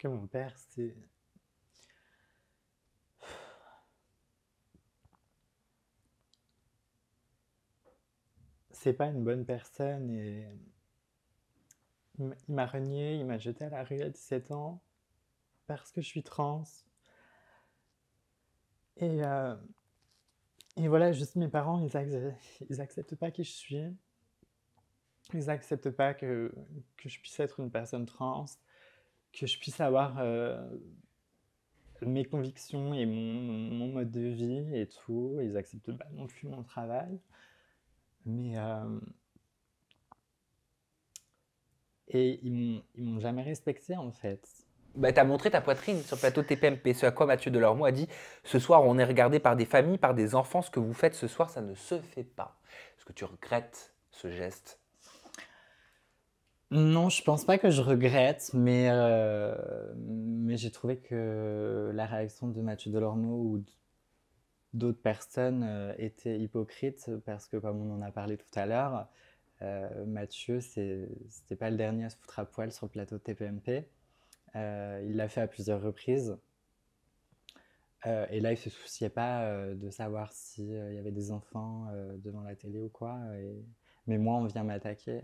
que mon père, c'est pas une bonne personne et il m'a renié, il m'a jeté à la rue à 17 ans parce que je suis trans. Et, euh, et voilà, juste mes parents, ils acceptent pas qui je suis. Ils acceptent pas que je puisse être une personne trans, que je puisse avoir mes convictions et mon mode de vie et tout. Ils acceptent pas non plus mon travail. Mais et ils m'ont jamais respecté en fait. Bah, tu as montré ta poitrine sur le plateau de TPMP, ce à quoi Mathieu Delormeau a dit: ce soir, on est regardé par des familles, par des enfants. Ce que vous faites ce soir, ça ne se fait pas. Est-ce que tu regrettes ce geste? Non, je pense pas que je regrette, mais j'ai trouvé que la réaction de Mathieu Delormeau ou d'autres personnes était hypocrite parce que, comme on en a parlé tout à l'heure, Mathieu, c'était pas le dernier à se foutre à poil sur le plateau de TPMP. Il l'a fait à plusieurs reprises. Et là, il se souciait pas de savoir s'il y avait des enfants devant la télé ou quoi. Mais moi, on vient m'attaquer.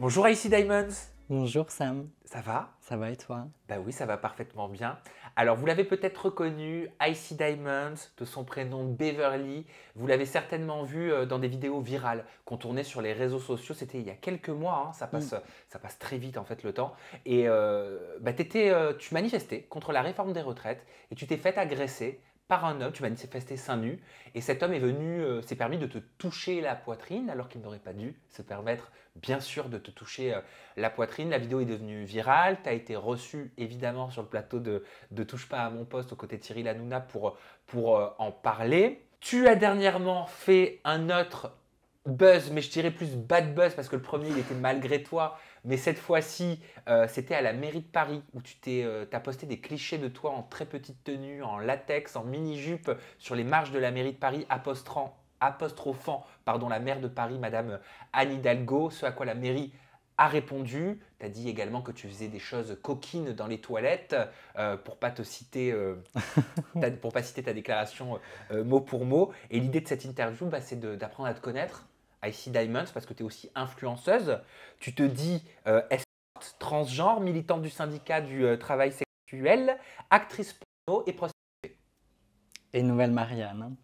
Bonjour Icy Diamonds. Bonjour Sam, Ça va? ça va et toi? Bah oui, ça va parfaitement bien. Alors, vous l'avez peut-être reconnu, Icy Diamonds, de son prénom Beverly. Vous l'avez certainement vu dans des vidéos virales qu'on tournait sur les réseaux sociaux. C'était il y a quelques mois, hein. Mm. Ça passe très vite en fait le temps. Et bah, tu manifestais contre la réforme des retraites et tu t'es fait agresser par un homme. Tu manifestais seins nus et cet homme est venu, s'est permis de te toucher la poitrine alors qu'il n'aurait pas dû se permettre, bien sûr, de te toucher la poitrine. La vidéo est devenue virale. Tu as été reçu évidemment sur le plateau de Touche pas à mon poste aux côtés de Cyril Hanouna pour en parler. Tu as dernièrement fait un autre buzz, mais je dirais plus bad buzz parce que le premier il était malgré toi. Mais cette fois-ci, c'était à la mairie de Paris où t'as posté des clichés de toi en très petite tenue, en latex, en mini-jupe sur les marches de la mairie de Paris, apostrophant la maire de Paris, Madame Anne Hidalgo, ce à quoi la mairie a répondu. Tu as dit également que tu faisais des choses coquines dans les toilettes, pour pas te citer, pour pas citer ta déclaration mot pour mot. Et l'idée de cette interview, bah, c'est d'apprendre à te connaître, Icy Diamonds, parce que tu es aussi influenceuse. Tu te dis escorte, transgenre, militante du syndicat du travail sexuel, actrice porno et prostituée. Et nouvelle Marianne.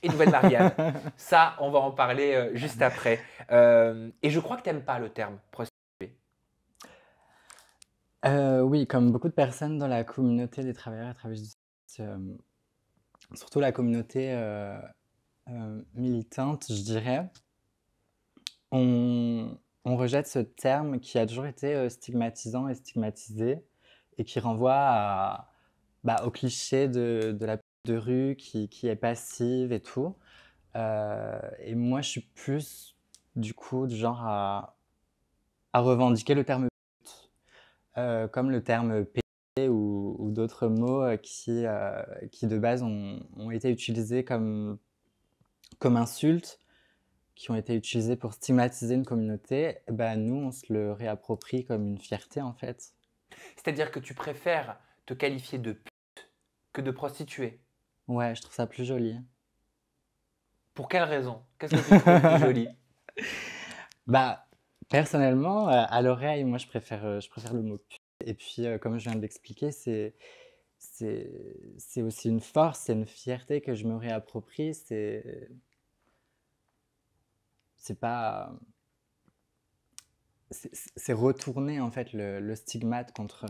Et nouvelle Marianne. Hein. Ça, on va en parler juste après. Et je crois que tu n'aimes pas le terme prostituée. Oui, comme beaucoup de personnes dans la communauté des travailleurs et travailleuses du sexe, surtout la communauté militante, je dirais, on rejette ce terme qui a toujours été stigmatisant et stigmatisé et qui renvoie au cliché de la pute de rue qui est passive et tout. Et moi, je suis plus, du coup, du genre à revendiquer le terme pute, comme le terme pédé ou d'autres mots qui, de base, ont été utilisés comme insultes, qui ont été utilisés pour stigmatiser une communauté. Bah, nous, on se le réapproprie comme une fierté, en fait. C'est-à-dire que tu préfères te qualifier de pute que de prostituée. Ouais, je trouve ça plus joli. Pour quelle raison? Qu'est-ce que tu trouves plus joli? Bah, personnellement, à l'oreille, moi, je préfère le mot pute. Et puis, comme je viens de l'expliquer, c'est aussi une force, c'est une fierté que je me réapproprie. C'est pas, c'est retourner en fait le stigmate contre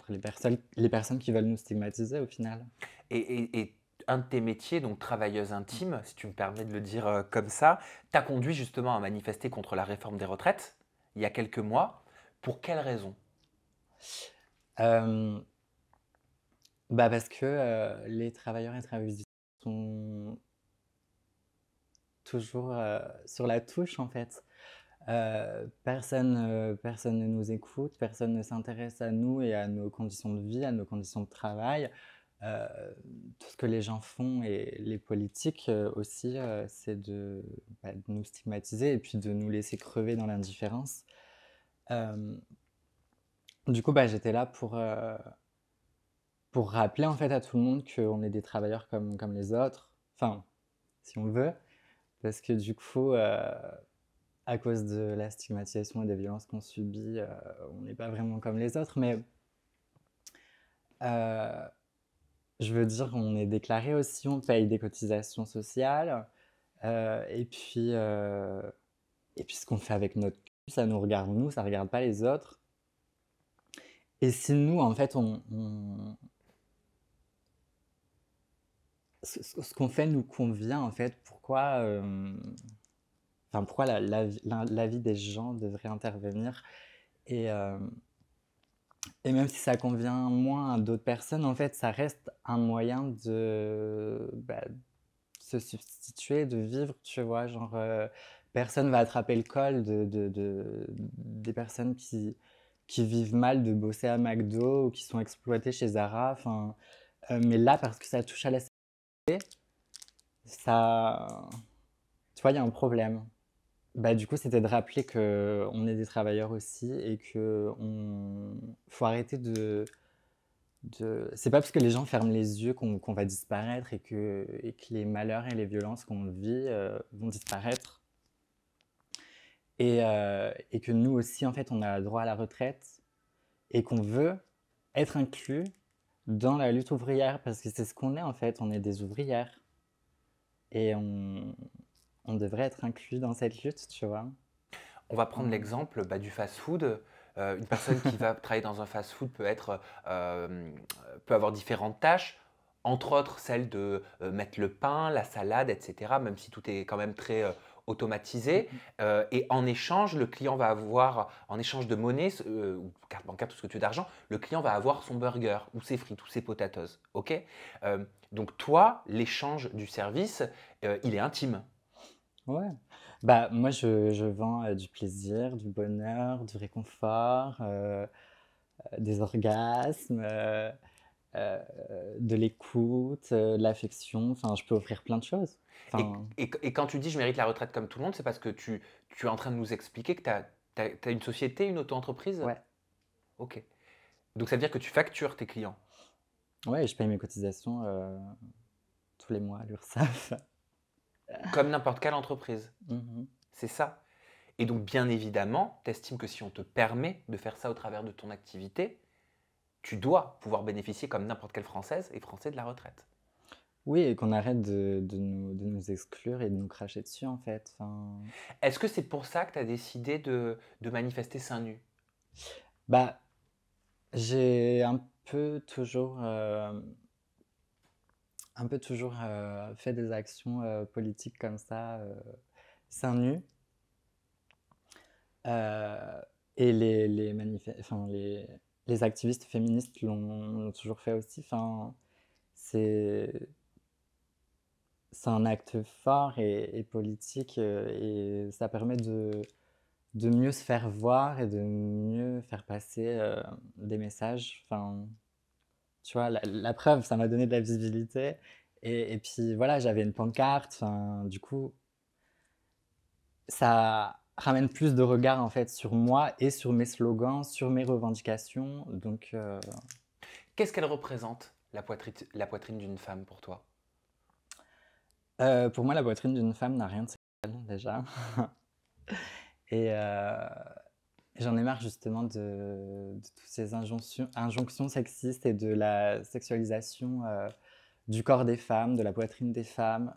les personnes qui veulent nous stigmatiser au final. Et un de tes métiers, donc travailleuse intime, si tu me permets de le dire comme ça, t'a conduit justement à manifester contre la réforme des retraites il y a quelques mois. Pour quelle raison? Euh, Parce que les travailleurs et travailleuses sont toujours sur la touche en fait. Personne ne nous écoute, personne ne s'intéresse à nous et à nos conditions de vie, à nos conditions de travail. euh, tout ce que les gens font et les politiques aussi, c'est de nous stigmatiser et puis de nous laisser crever dans l'indifférence. Euh, du coup, j'étais là pour rappeler en fait à tout le monde qu'on est des travailleurs comme les autres, enfin, si on veut, parce que du coup, à cause de la stigmatisation et des violences qu'on subit, on n'est pas vraiment comme les autres, mais euh, je veux dire, on est déclaré aussi, on paye des cotisations sociales, euh, et puis, euh, et puis ce qu'on fait avec notre cul, ça nous regarde nous, ça regarde pas les autres. Et si nous, en fait, ce qu'on fait nous convient, en fait, pourquoi la vie des gens devrait intervenir et, et même si ça convient moins à d'autres personnes, en fait, ça reste un moyen de se substituer, de vivre, tu vois. Genre, personne va attraper le col des personnes qui vivent mal de bosser à McDo ou qui sont exploitées chez Zara. Enfin, mais là, parce que ça touche à la sécurité, ça, tu vois, il y a un problème. Du coup, c'était de rappeler que on est des travailleurs aussi et que faut arrêter c'est pas parce que les gens ferment les yeux qu'on va disparaître et que les malheurs et les violences qu'on vit vont disparaître. Et que nous aussi, en fait, on a droit à la retraite et qu'on veut être inclus dans la lutte ouvrière parce que c'est ce qu'on est en fait, on est des ouvrières et on devrait être inclus dans cette lutte, tu vois. On va prendre Enfin, l'exemple du fast-food. Une personne qui va travailler dans un fast-food peut avoir différentes tâches, entre autres celle de mettre le pain, la salade, etc., même si tout est quand même très automatisé. Et en échange, le client va avoir, en échange de monnaie, ou carte bancaire, tout ce que tu veux d'argent, le client va avoir son burger ou ses frites ou ses potatoes. Ok. Donc toi, l'échange du service, il est intime. ouais. Moi, je vends du plaisir, du bonheur, du réconfort, des orgasmes, euh, de l'écoute, de l'affection. Enfin, je peux offrir plein de choses. Et, Enfin, et quand tu dis je mérite la retraite comme tout le monde, c'est parce que tu es en train de nous expliquer que tu as une société, une auto-entreprise? ouais. Ok. Donc ça veut dire que tu factures tes clients, Ouais, je paye mes cotisations tous les mois à l'URSSAF. comme n'importe quelle entreprise. Mhm. C'est ça. Et donc bien évidemment, tu estimes que si on te permet de faire ça au travers de ton activité, tu dois pouvoir bénéficier comme n'importe quelle Française et Français de la retraite. Oui, et qu'on arrête de nous exclure et de nous cracher dessus, en fait. Enfin, Est-ce que c'est pour ça que tu as décidé de manifester seins nus? bah, j'ai un peu toujours fait des actions politiques comme ça, seins nus. Euh, et enfin, les activistes féministes l'ont toujours fait aussi. Enfin, c'est, c'est un acte fort et politique et ça permet de mieux se faire voir et de mieux faire passer des messages. Enfin, tu vois, la preuve, ça m'a donné de la visibilité. Et puis voilà, j'avais une pancarte. Enfin, du coup, ça ramène plus de regard en fait sur moi et sur mes slogans, sur mes revendications. Donc, Qu'est-ce qu'elle représente, la poitrine d'une femme pour toi? pour moi, la poitrine d'une femme n'a rien de sexuel déjà. Et j'en ai marre justement de toutes ces injonctions sexistes et de la sexualisation du corps des femmes, de la poitrine des femmes,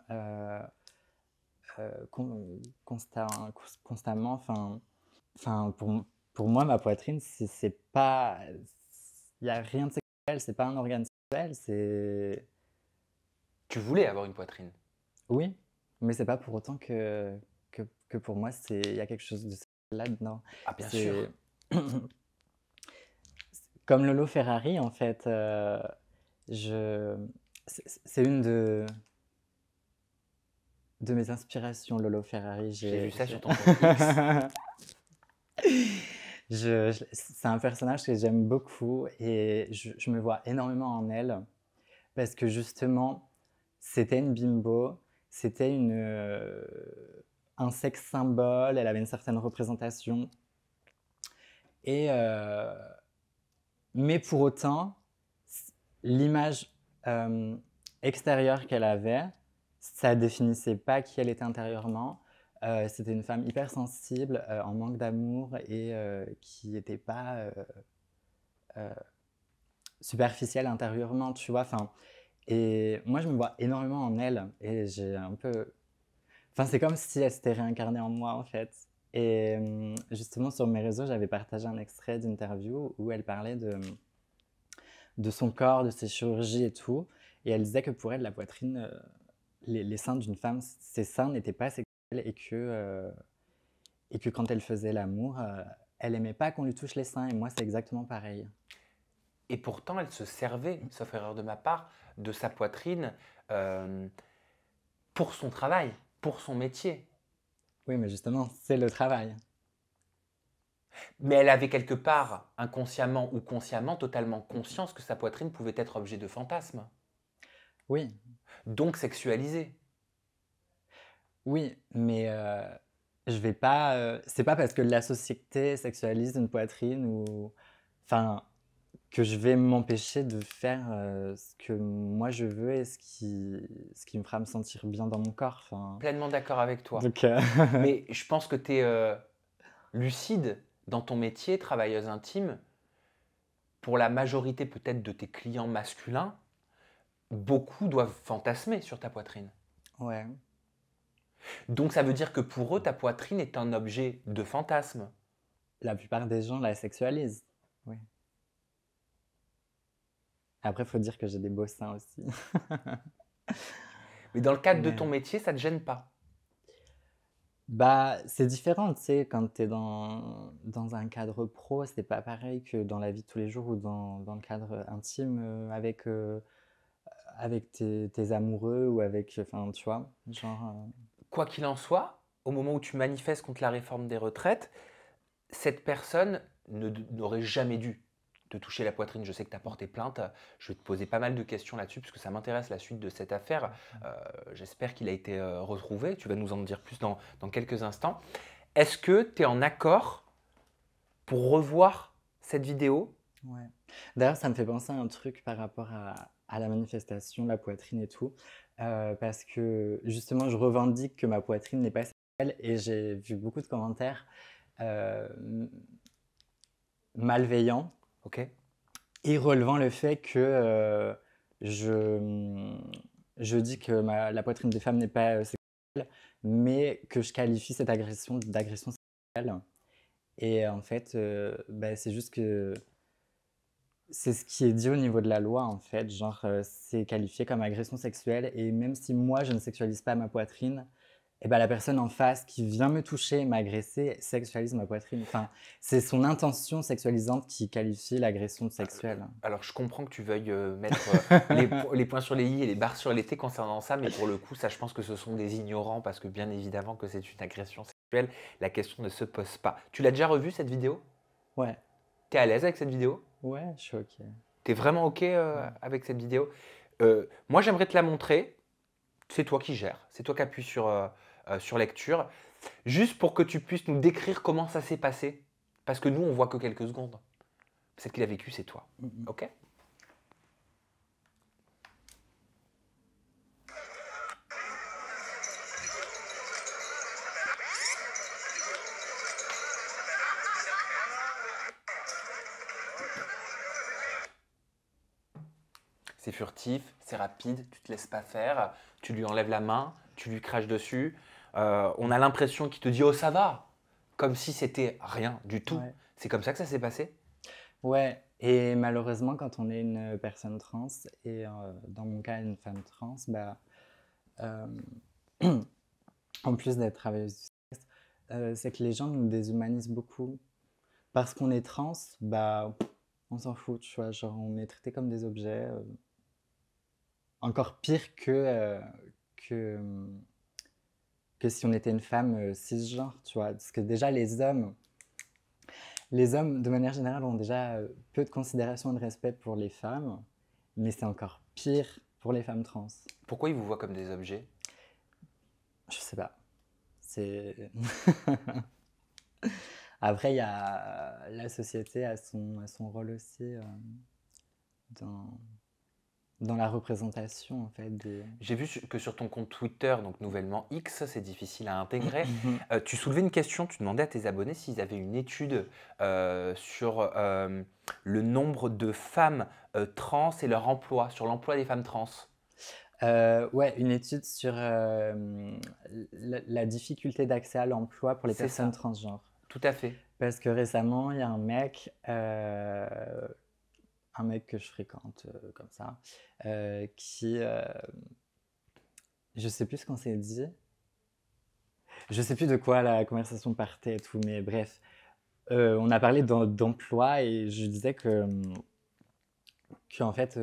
constamment. Enfin, pour moi, ma poitrine, c'est pas. Il n'y a rien de sexuel, c'est pas un organe sexuel, c'est. Tu voulais avoir une poitrine. Oui, mais c'est pas pour autant que pour moi, il y a quelque chose de sexuel là-dedans. Ah bien C'est. sûr. Comme Lolo Ferrari, en fait, je... c'est une de mes inspirations, Lolo Ferrari. J'ai vu ça sur ton compte X. C'est un personnage que j'aime beaucoup et je me vois énormément en elle. parce que justement, c'était une bimbo, c'était un sexe symbole, elle avait une certaine représentation. Et, mais pour autant, l'image euh, extérieure qu'elle avait, ça définissait pas qui elle était intérieurement. C'était une femme hyper sensible, en manque d'amour et qui n'était pas euh, superficielle intérieurement, tu vois. Enfin, et moi, je me vois énormément en elle et j'ai un peu. Enfin, c'est comme si elle s'était réincarnée en moi, en fait. Et justement, sur mes réseaux, j'avais partagé un extrait d'interview où elle parlait de son corps, de ses chirurgies et tout. Et elle disait que pour elle, la poitrine, les seins d'une femme, ses seins n'étaient pas sexuels et que quand elle faisait l'amour, elle aimait pas qu'on lui touche les seins. Et moi, c'est exactement pareil. Et pourtant, elle se servait, sauf erreur de ma part, de sa poitrine euh, pour son travail, pour son métier. Oui, mais justement, c'est le travail. Mais elle avait quelque part, inconsciemment ou consciemment, totalement conscience que sa poitrine pouvait être objet de fantasme, Oui, donc sexualisée. oui, mais je vais pas. C'est pas parce que la société sexualise une poitrine ou. Enfin, que je vais m'empêcher de faire ce que moi je veux et ce qui me fera me sentir bien dans mon corps. Enfin, Pleinement d'accord avec toi. donc, Mais je pense que tu es lucide dans ton métier, travailleuse intime. Pour la majorité peut-être de tes clients masculins, beaucoup doivent fantasmer sur ta poitrine. ouais, Donc ça veut dire que pour eux, ta poitrine est un objet de fantasme. la plupart des gens la sexualisent. Oui. Après, il faut dire que j'ai des beaux seins aussi. Mais dans le cadre de Mais, ton métier, ça ne te gêne pas. bah, c'est différent, tu sais, quand tu es dans un cadre pro, c'est pas pareil que dans la vie de tous les jours ou dans le cadre intime avec tes amoureux ou avec, enfin, tu vois, genre, Quoi qu'il en soit, au moment où tu manifestes contre la réforme des retraites, cette personne n'aurait jamais dû te toucher la poitrine. Je sais que tu as porté plainte. Je vais te poser pas mal de questions là-dessus parce que ça m'intéresse la suite de cette affaire. J'espère qu'il a été retrouvé. Tu vas nous en dire plus dans quelques instants. Est-ce que tu es en accord pour revoir cette vidéo? ouais. D'ailleurs, ça me fait penser à un truc par rapport à la manifestation, la poitrine et tout, parce que justement, je revendique que ma poitrine n'est pas sexuelle et j'ai vu beaucoup de commentaires euh, malveillants Ok. et relevant le fait que je, je dis que la poitrine des femmes n'est pas sexuelle, mais que je qualifie cette agression d'agression sexuelle. Et en fait, bah, c'est juste que c'est ce qui est dit au niveau de la loi, en fait. Genre, c'est qualifié comme agression sexuelle. Et même si moi, je ne sexualise pas ma poitrine, et ben, la personne en face qui vient me toucher, m'agresser, sexualise ma poitrine. Enfin, c'est son intention sexualisante qui qualifie l'agression sexuelle. Alors, je comprends que tu veuilles mettre les points sur les i et les barres sur les t concernant ça, mais pour le coup, ça, je pense que ce sont des ignorants parce que bien évidemment que c'est une agression sexuelle, la question ne se pose pas. Tu l'as déjà revue cette vidéo? Ouais, T'es à l'aise avec cette vidéo? ouais, je suis OK. T'es vraiment OK Ouais. avec cette vidéo? Moi, j'aimerais te la montrer. C'est toi qui gères, c'est toi qui appuies sur lecture, juste pour que tu puisses nous décrire comment ça s'est passé. Parce que nous, on voit que quelques secondes. Celle qu'il a vécue, c'est toi. Mm, mm. OK? C'est furtif, c'est rapide, tu te laisses pas faire, tu lui enlèves la main, tu lui craches dessus. On a l'impression qu'il te dit oh ça va, comme si c'était rien du tout. Ouais. C'est comme ça que ça s'est passé? Ouais, et malheureusement, quand on est une personne trans, et dans mon cas, une femme trans, bah, euh, en plus d'être travailleuse du sexe, c'est que les gens nous déshumanisent beaucoup. Parce qu'on est trans, bah, on s'en fout, tu vois, genre on est traité comme des objets. Encore pire que, que si on était une femme cisgenre, tu vois. Parce que déjà, les hommes, de manière générale, ont déjà peu de considération et de respect pour les femmes, mais c'est encore pire pour les femmes trans. Pourquoi ils vous voient comme des objets? Je sais pas. C'est Après, il y a la société a son rôle aussi dans, dans la représentation en fait des. J'ai vu que sur ton compte Twitter, donc nouvellement X, c'est difficile à intégrer, tu soulevais une question, tu demandais à tes abonnés s'ils avaient une étude sur le nombre de femmes trans et leur emploi, sur l'emploi des femmes trans. Ouais, une étude sur la difficulté d'accès à l'emploi pour les C'est personnes ça, transgenres. tout à fait. Parce que récemment, il y a un mec que je fréquente comme ça, qui, je sais plus ce qu'on s'est dit, je sais plus de quoi la conversation partait et tout, mais bref, on a parlé d'emploi et je disais que en fait,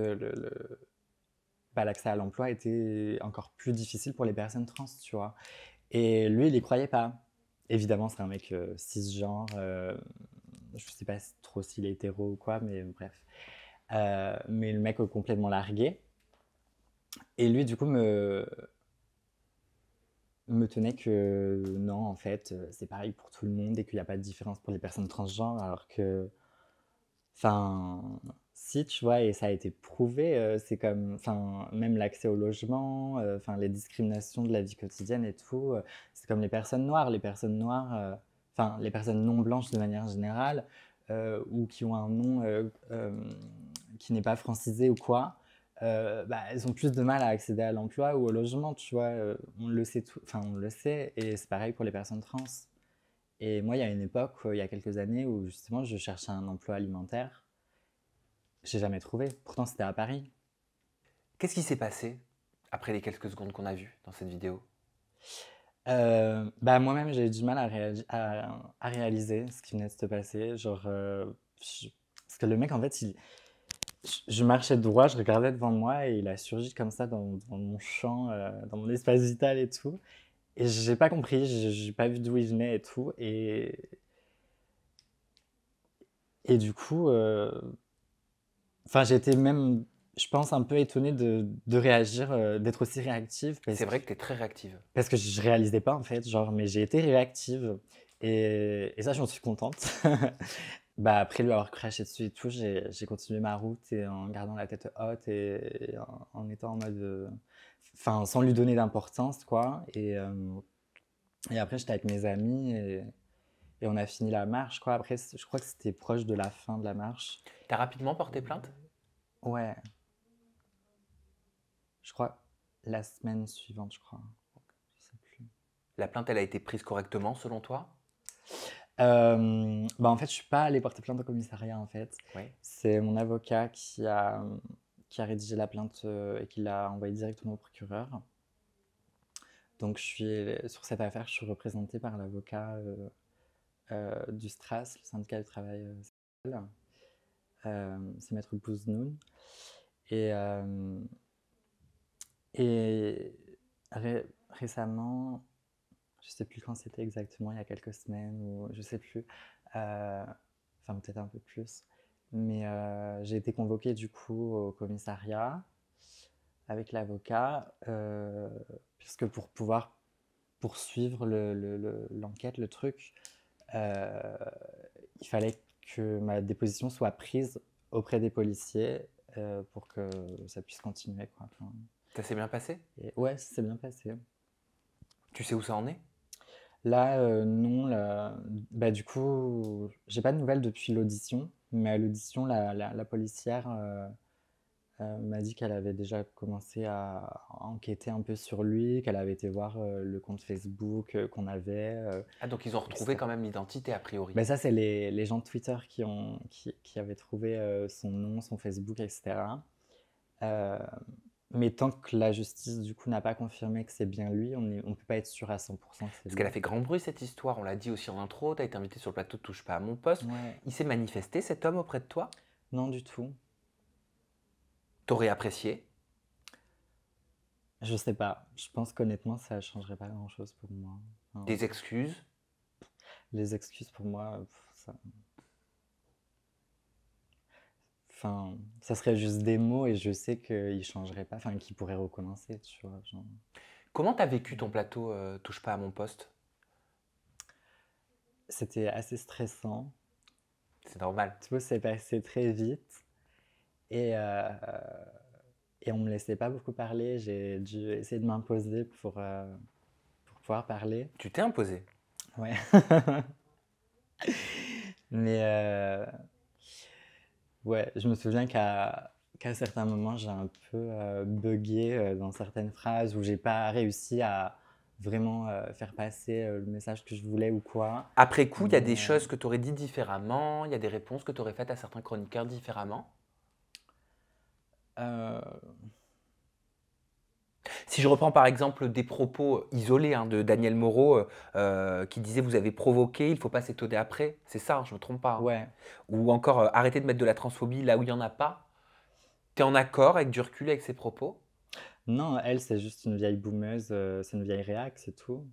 bah, l'accès à l'emploi était encore plus difficile pour les personnes trans, tu vois. Et lui, il y croyait pas. Évidemment, c'est un mec cisgenre, je sais pas trop s'il est hétéro ou quoi, mais bref. Mais le mec complètement largué. Et lui, du coup, me tenait que non, en fait, c'est pareil pour tout le monde et qu'il n'y a pas de différence pour les personnes transgenres, alors que, enfin, si, tu vois, et ça a été prouvé, c'est comme, enfin, même l'accès au logement, enfin, les discriminations de la vie quotidienne et tout, c'est comme les personnes noires, enfin, les personnes non blanches de manière générale, ou qui ont un nom qui n'est pas francisé ou quoi, bah, elles ont plus de mal à accéder à l'emploi ou au logement, tu vois, on le sait tout, enfin, on le sait, et c'est pareil pour les personnes trans. Et moi, il y a une époque, il y a quelques années, où justement, je cherchais un emploi alimentaire. J'ai jamais trouvé. Pourtant, c'était à Paris. Qu'est-ce qui s'est passé après les quelques secondes qu'on a vues dans cette vidéo? Bah, moi-même, j'ai eu du mal à réaliser ce qui venait de se passer. Genre, parce que le mec, en fait, je marchais droit, je regardais devant moi et il a surgi comme ça dans mon champ, dans mon espace vital et tout. Et j'ai pas compris, j'ai pas vu d'où il venait et tout. Et du coup, enfin, j'ai été même, je pense, un peu étonnée de réagir, d'être aussi réactive C'est vrai que tu es très réactive. parce que je réalisais pas en fait, genre, mais j'ai été réactive et ça, j'en suis contente. Bah, après lui avoir craché dessus et tout, j'ai continué ma route et en gardant la tête haute et en étant en mode, enfin, sans lui donner d'importance, quoi. Et après, j'étais avec mes amis et on a fini la marche, quoi. Après, je crois que c'était proche de la fin de la marche. T'as rapidement porté plainte? Ouais, je crois la semaine suivante, je crois. Je sais plus. La plainte, elle a été prise correctement selon toi? Bah, en fait, je suis pas allée porter plainte au commissariat, en fait. Oui. C'est mon avocat qui a rédigé la plainte et qui l'a envoyée directement au procureur. Donc, sur cette affaire, je suis représentée par l'avocat du STRAS, le syndicat du travail social. C'est Maître Bouznoun. Et, et récemment, je sais plus quand c'était exactement, il y a quelques semaines ou je sais plus, enfin peut-être un peu plus, mais j'ai été convoquée du coup au commissariat avec l'avocat, puisque pour pouvoir poursuivre l'enquête, le truc, euh, il fallait que ma déposition soit prise auprès des policiers pour que ça puisse continuer, quoi. Enfin, Ça s'est bien passé? et ouais, ça s'est bien passé. Tu sais où ça en est? Là, non, là, bah, du coup, j'ai pas de nouvelles depuis l'audition, mais à l'audition, la policière m'a dit qu'elle avait déjà commencé à enquêter un peu sur lui, qu'elle avait été voir le compte Facebook qu'on avait, Ah, donc ils ont retrouvé etc. quand même l'identité a priori. Ben ça, c'est les gens de Twitter qui avaient trouvé son nom, son Facebook, etc. Euh, mais tant que la justice, du coup, n'a pas confirmé que c'est bien lui, on peut pas être sûr à 100% que c'est Parce qu'elle lui. a fait grand bruit cette histoire, on l'a dit aussi en intro, tu as été invité sur le plateau de Touche pas à mon poste. Ouais, Il s'est manifesté cet homme auprès de toi? non du tout. T'aurais apprécié? Je sais pas. Je pense qu'honnêtement, ça changerait pas grand-chose pour moi. Enfin, Des excuses? les excuses pour moi, ça, enfin, ça serait juste des mots et je sais qu'ils changeraient pas, enfin, qu'ils pourraient recommencer, tu vois. Genre. Comment t'as vécu ton plateau Touche pas à mon poste? C'était assez stressant. C'est normal. Tout s'est passé très vite et, euh, et on me laissait pas beaucoup parler. J'ai dû essayer de m'imposer pour pouvoir parler. Tu t'es imposé. Ouais. Mais ouais, je me souviens qu'à certains moments, j'ai un peu bugué dans certaines phrases où j'ai pas réussi à vraiment faire passer le message que je voulais ou quoi. Après coup, il y a Mais des choses que tu aurais dit différemment, il y a des réponses que tu aurais faites à certains chroniqueurs différemment. euh, Si je reprends par exemple des propos isolés hein, de Daniel Moreau qui disait vous avez provoqué, il ne faut pas s'étonner après, c'est ça, hein, je ne me trompe pas, hein. ouais, Ou encore arrêter de mettre de la transphobie là où il n'y en a pas. Tu es en accord avec du recul avec ces propos? non, elle, c'est juste une vieille boumeuse, c'est une vieille réac, c'est tout.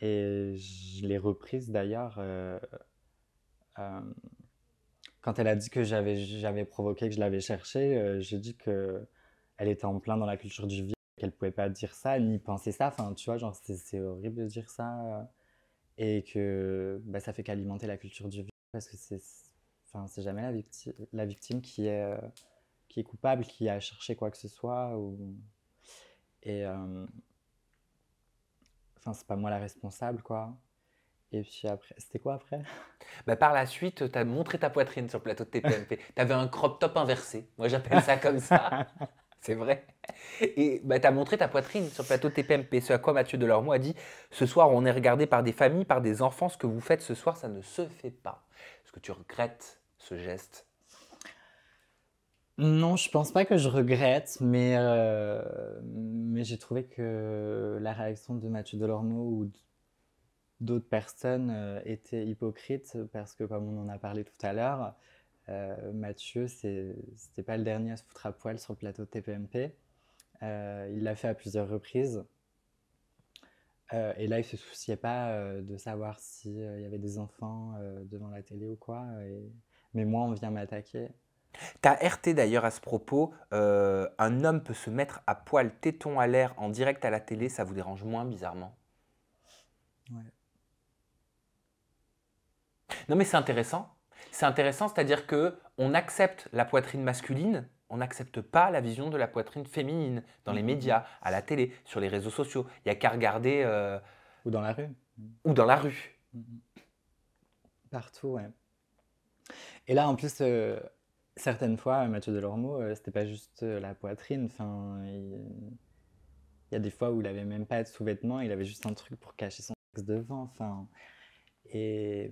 Et je l'ai reprise d'ailleurs euh, quand elle a dit que j'avais provoqué, que je l'avais cherché. J'ai dit que elle était en plein dans la culture du viol, qu'elle pouvait pas dire ça ni penser ça. Enfin, tu vois, genre c'est horrible de dire ça et que bah, ça fait qu'alimenter la culture du viol parce que enfin, c'est jamais la victime qui est coupable, qui a cherché quoi que ce soit et enfin c'est pas moi la responsable quoi. Et puis après, c'était quoi après? Bah, par la suite, tu as montré ta poitrine sur le plateau de TPMP. Tu avais un crop top inversé. Moi, j'appelle ça comme ça. C'est vrai. Et bah, tu as montré ta poitrine sur le plateau de TPMP. Ce à quoi Mathieu Delormeau a dit ce soir, on est regardé par des familles, par des enfants. Ce que vous faites ce soir, ça ne se fait pas. Est-ce que tu regrettes ce geste? Non, je pense pas que je regrette, mais j'ai trouvé que la réaction de Mathieu Delormeau ou d'autres personnes était hypocrite parce que, comme on en a parlé tout à l'heure, Mathieu, c'était pas le dernier à se foutre à poil sur le plateau de TPMP. Il l'a fait à plusieurs reprises. Et là, il se souciait pas de savoir s'il y avait des enfants devant la télé ou quoi. Mais moi, on vient m'attaquer. Tu as RT d'ailleurs à ce propos. Un homme peut se mettre à poil, téton à l'air, en direct à la télé. Ça vous dérange moins bizarrement? Ouais. Non, mais c'est intéressant. C'est intéressant, c'est-à-dire que on accepte la poitrine masculine, on n'accepte pas la vision de la poitrine féminine dans Mm, les mm, mm. médias, à la télé, sur les réseaux sociaux. Il n'y a qu'à regarder Ou dans la rue. Mm, ou dans la rue. mm, mm. Partout, ouais. Et là, en plus, certaines fois, Mathieu Delormeau, c'était pas juste la poitrine. Enfin, il y a des fois où il avait même pas de sous-vêtements, il avait juste un truc pour cacher son sexe devant. Enfin, et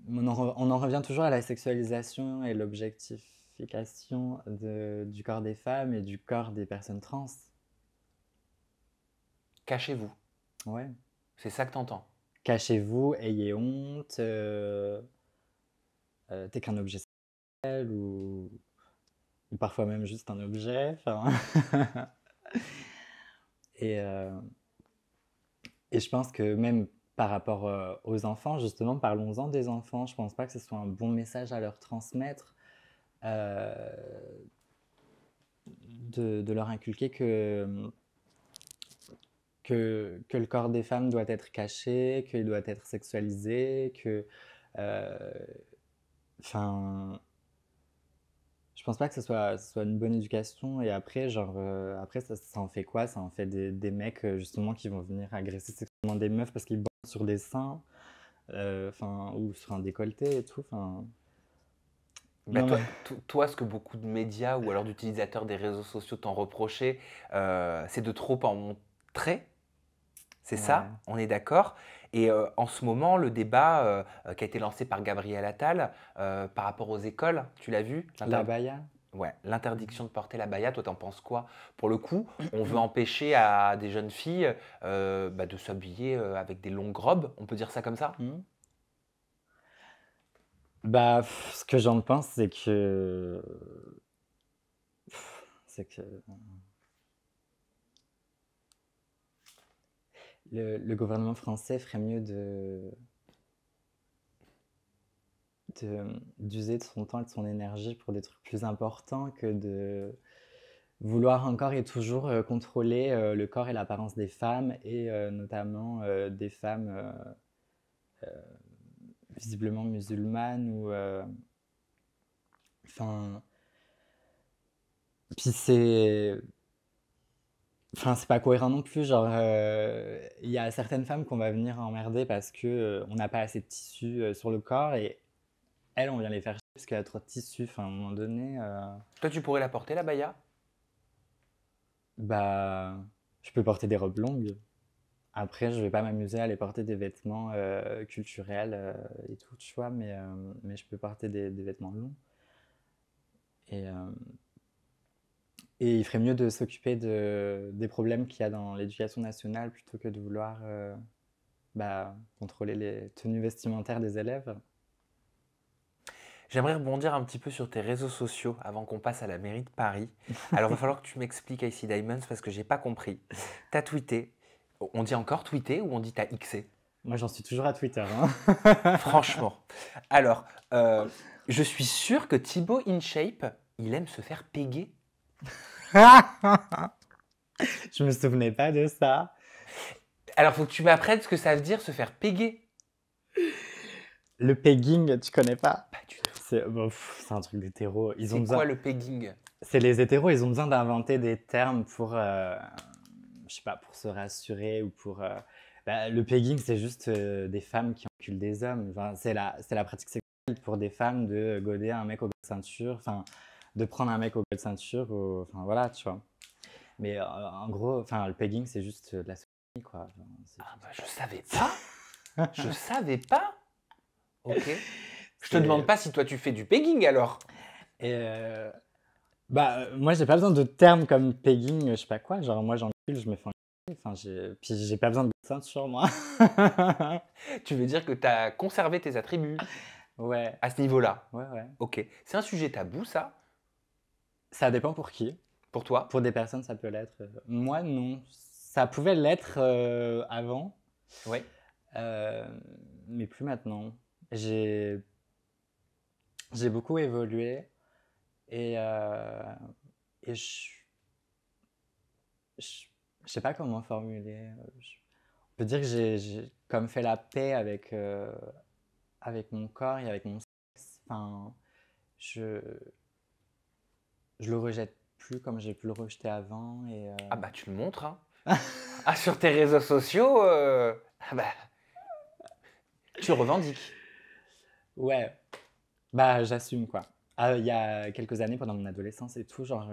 on en revient toujours à la sexualisation et l'objectification du corps des femmes et du corps des personnes trans. Cachez-vous. Ouais. C'est ça que t'entends. Cachez-vous, ayez honte, t'es qu'un objet sexuel ou parfois même juste un objet. Enfin, et, euh, et je pense que même par rapport aux enfants, justement, parlons-en des enfants, je pense pas que ce soit un bon message à leur transmettre, euh, de leur inculquer que le corps des femmes doit être caché, qu'il doit être sexualisé, que... euh, Enfin, je pense pas que ce soit une bonne éducation. Et après, genre, après ça en fait quoi? Ça en fait des mecs, justement, qui vont venir agresser sexuellement des meufs parce qu'ils bandent sur des seins, enfin, ou sur un décolleté et tout. Enfin, Bah non, mais. toi, ce que beaucoup de médias ou alors d'utilisateurs des réseaux sociaux t'ont reproché, c'est de trop en montrer. C'est Ouais. ça, on est d'accord. Et en ce moment, le débat qui a été lancé par Gabriel Attal par rapport aux écoles, tu l'as vu? La baya? Ouais, l'interdiction de porter la baya, toi t'en penses quoi? Pour le coup, on veut empêcher à des jeunes filles bah, de s'habiller avec des longues robes, on peut dire ça comme ça? Hmm. Bah, ce que j'en pense, c'est que le gouvernement français ferait mieux d'user de son temps et de son énergie pour des trucs plus importants que de vouloir encore et toujours contrôler le corps et l'apparence des femmes et notamment des femmes visiblement musulmanes ou enfin puis c'est pas cohérent non plus, genre, il y a certaines femmes qu'on va venir emmerder parce que, on n'a pas assez de tissu, sur le corps et elles, on vient les faire chier parce qu'il y a trop de tissu. Enfin, à un moment donné, Toi, tu pourrais la porter, la baya? bah, je peux porter des robes longues. Après, je vais pas m'amuser à aller porter des vêtements, culturels, et tout, tu vois? Mais je peux porter des vêtements longs et et il ferait mieux de s'occuper des problèmes qu'il y a dans l'éducation nationale plutôt que de vouloir, bah, contrôler les tenues vestimentaires des élèves. J'aimerais rebondir un petit peu sur tes réseaux sociaux avant qu'on passe à la mairie de Paris. Alors, il va falloir que tu m'expliques, Icy Diamonds, parce que j'ai pas compris. T'as tweeté. On dit encore tweeté ou on dit t'as xé? Moi, j'en suis toujours à Twitter, hein. Franchement. Alors, je suis sûr que Thibaut InShape, il aime se faire péguer. Je me souvenais pas de ça. Alors, faut que tu m'apprennes ce que ça veut dire se faire péguer. Le pegging, tu connais pas? Pas du tout. C'est un truc d'hétéro. C'est quoi le pegging? C'est les hétéros, ils ont besoin d'inventer des termes pour, je sais pas, pour se rassurer ou pour. Bah, le pegging, c'est juste des femmes qui enculent des hommes. Enfin, c'est la pratique sexuelle pour des femmes de goder un mec au goût de ceinture, enfin, de prendre un mec au goût de ceinture, enfin voilà, tu vois. Mais en gros, enfin, le pegging, c'est juste de la sodomie, quoi. Enfin, Ah bah, je savais pas. Je savais pas. Ok. Je te demande pas si toi tu fais du pegging alors. Et bah, moi, j'ai pas besoin de termes comme pegging, je sais pas quoi. Genre, moi, j'encule, je me fais enculer. Enfin, puis j'ai pas besoin de ceinture, moi. Tu veux dire que tu as conservé tes attributs Ouais, à ce niveau-là. ouais. Ok. C'est un sujet tabou, ça, Ça dépend pour qui. pour toi? Pour des personnes, ça peut l'être. Moi, non. Ça pouvait l'être avant, Oui. euh, mais plus maintenant. J'ai j'ai beaucoup évolué et, et je, je sais pas comment formuler. On peut dire que j'ai comme fait la paix avec mon corps et avec mon sexe. Enfin, je, je le rejette plus comme j'ai pu le rejeter avant. Et, Ah bah tu le montres, hein. Ah, sur tes réseaux sociaux, ah bah, tu revendiques. ouais, bah j'assume quoi. Ah, il y a quelques années, pendant mon adolescence et tout, genre,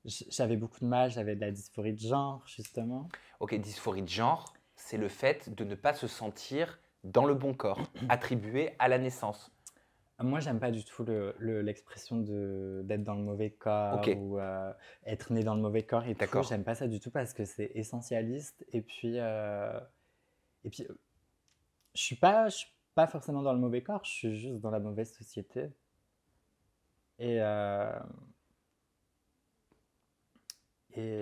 j'avais beaucoup de mal, j'avais de la dysphorie de genre, justement. Ok, dysphorie de genre, c'est le fait de ne pas se sentir dans le bon corps, attribué à la naissance. Moi, j'aime pas du tout l'expression d'être dans le mauvais Ok, corps ou être né dans le mauvais corps et tout. d'accord. J'aime pas ça du tout parce que c'est essentialiste. Et puis je suis pas forcément dans le mauvais corps, je suis juste dans la mauvaise société. Et,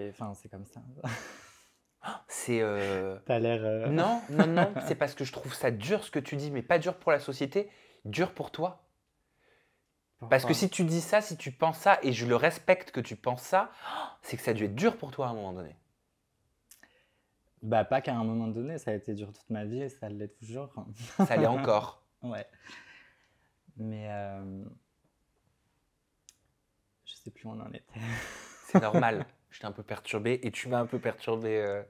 enfin, c'est comme ça. C'est T'as l'air. Non, non, non, c'est parce que je trouve ça dur ce que tu dis, mais pas dur pour la société, dur pour toi. Parce que Pourquoi? si tu dis ça, si tu penses ça, et je le respecte que tu penses ça, c'est que ça a dû être dur pour toi à un moment donné. Bah, pas qu'à un moment donné, ça a été dur toute ma vie et ça l'est toujours. Ça l'est encore. Ouais. Mais je sais plus où on en était. C'est normal. J'étais un peu perturbé et tu m'as un peu perturbé